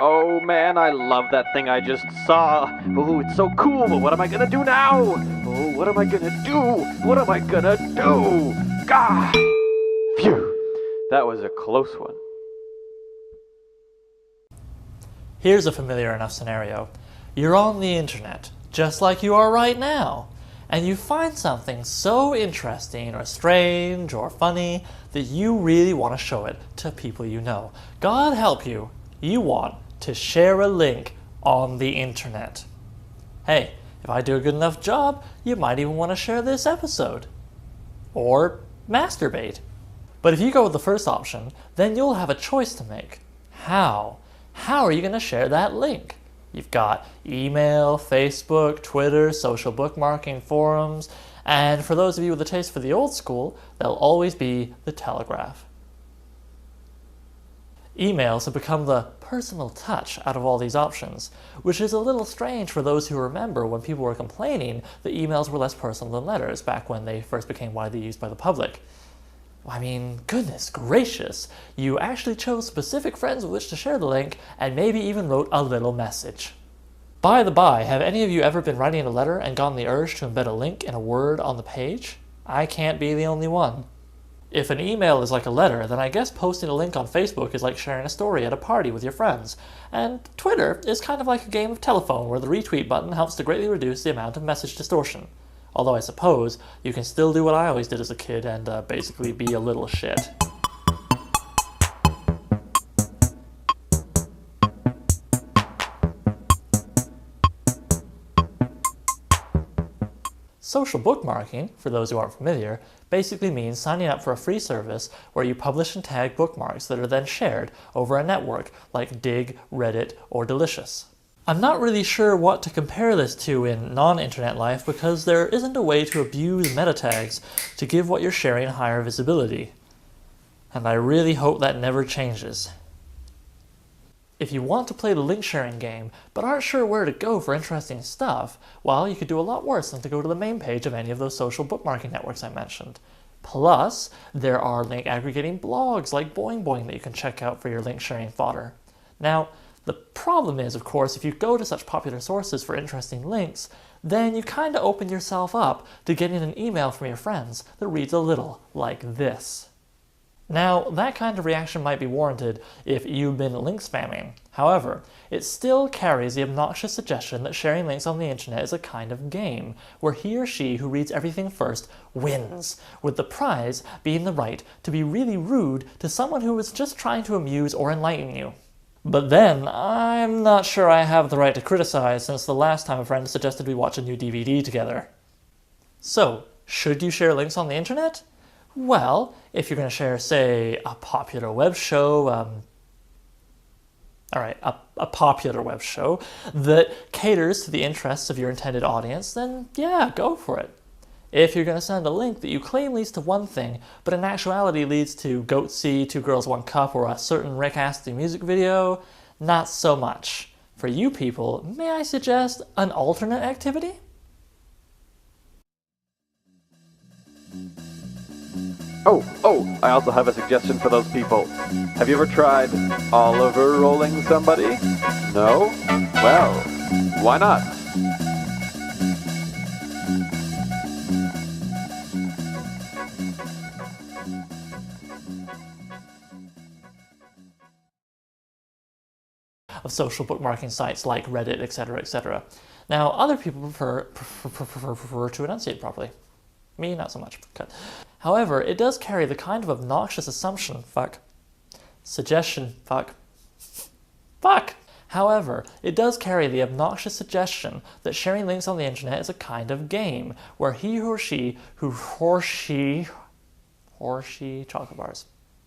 Oh man, I love that thing I just saw. Oh, it's so cool, but what am I gonna do now? Oh, what am I gonna do? What am I gonna do? Gah! Phew, that was a close one. Here's a familiar enough scenario. You're on the internet, just like you are right now, and you find something so interesting or strange or funny that you really want to show it to people you know. God help you, you want to share a link on the internet. Hey, if I do a good enough job, you might even want to share this episode. Or masturbate. But if you go with the first option, then you'll have a choice to make. How? How are you going to share that link? You've got email, Facebook, Twitter, social bookmarking, forums, and for those of you with a taste for the old school, there'll always be the telegraph. Emails have become the personal touch out of all these options, which is a little strange for those who remember when people were complaining that emails were less personal than letters back when they first became widely used by the public. I mean, goodness gracious, you actually chose specific friends with which to share the link and maybe even wrote a little message. By the by, have any of you ever been writing a letter and gotten the urge to embed a link in a word on the page? I can't be the only one. If an email is like a letter, then I guess posting a link on Facebook is like sharing a story at a party with your friends. And Twitter is kind of like a game of telephone where the retweet button helps to greatly reduce the amount of message distortion. Although I suppose you can still do what I always did as a kid and basically be a little shit. Social bookmarking, for those who aren't familiar, basically means signing up for a free service where you publish and tag bookmarks that are then shared over a network like Digg, Reddit, or Delicious. I'm not really sure what to compare this to in non-internet life because there isn't a way to abuse meta tags to give what you're sharing higher visibility. And I really hope that never changes. If you want to play the link sharing game, but aren't sure where to go for interesting stuff, well, you could do a lot worse than to go to the main page of any of those social bookmarking networks I mentioned. Plus, there are link aggregating blogs like Boing Boing that you can check out for your link sharing fodder. Now, the problem is, of course, if you go to such popular sources for interesting links, then you kind of open yourself up to getting an email from your friends that reads a little like this. Now, that kind of reaction might be warranted if you've been link spamming. However, it still carries the obnoxious suggestion that sharing links on the internet is a kind of game, where he or she who reads everything first wins, with the prize being the right to be really rude to someone who is just trying to amuse or enlighten you. But then, I'm not sure I have the right to criticize since the last time a friend suggested we watch a new DVD together. So, should you share links on the internet? Well, if you're going to share, say, a popular web show, a popular web show that caters to the interests of your intended audience, then yeah, go for it. If you're going to send a link that you claim leads to one thing, but in actuality leads to Goatsy, Two Girls, One Cup, or a certain Rick Astley music video, not so much. For you people, may I suggest an alternate activity? Oh, I also have a suggestion for those people. Have you ever tried Oliver rolling somebody? No? Well, why not? Of social bookmarking sites like Reddit, etc., etc. Now, other people prefer to enunciate properly. Me, not so much. Cut. However, it does carry the kind of obnoxious assumption, suggestion, However, it does carry the obnoxious suggestion that sharing links on the internet is a kind of game, where he or she, chocolate bars,